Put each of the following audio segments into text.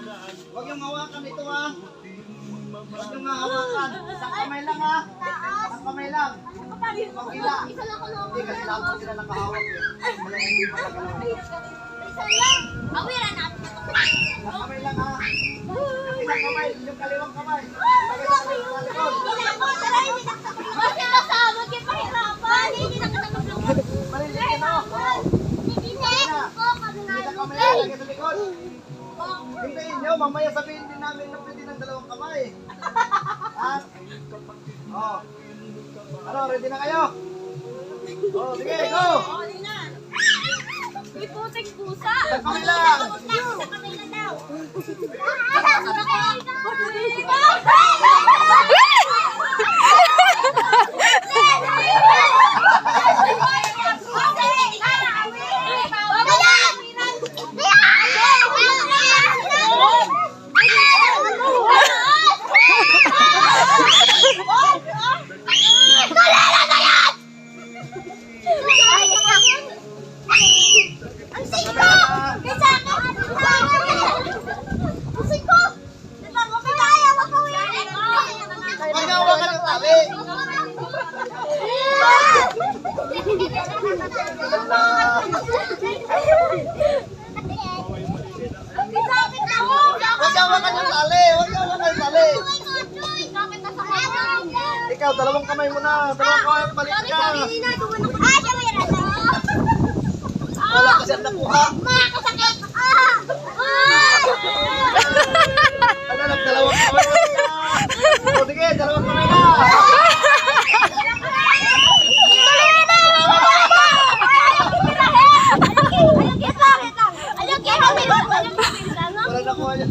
Huwag yung hawakan ito ha. Huwag yung hawakan. Isang kamay lang ha. Isang kamay lang. Pagkila. Hindi kasi lahat po sila nakahawak eh. Walang hindi pa nagalaw. Isang kamay lang ha. Isang kamay. Yung kaliwang kamay. Lagay sa kaliwang likod. Maliliit yun o. Isang kamay lang. Lagay sa likod. Hintayin nyo. Mamaya sabihin din namin na pwede ng dalawang kamay. Ha? Oh. Ano, ready na kayo? Oh, sige, go! May puting pusa! Isang kamay lang! Isang kamay lang daw! Huwag na hawakan ng tali! Huwag na hawakan ng tali! Huwag na hawakan ng tali! Ikaw, dalawang kamay mo na! Dalawang kamay, balik ka! Wala ka siyang nakuha! Ano, nagdalawang kamay mo na! O sige, dalawang kamay na! Wala nakuha niya.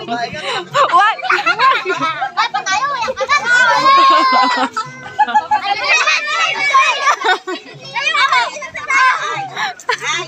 Babae ka na. What? Ay,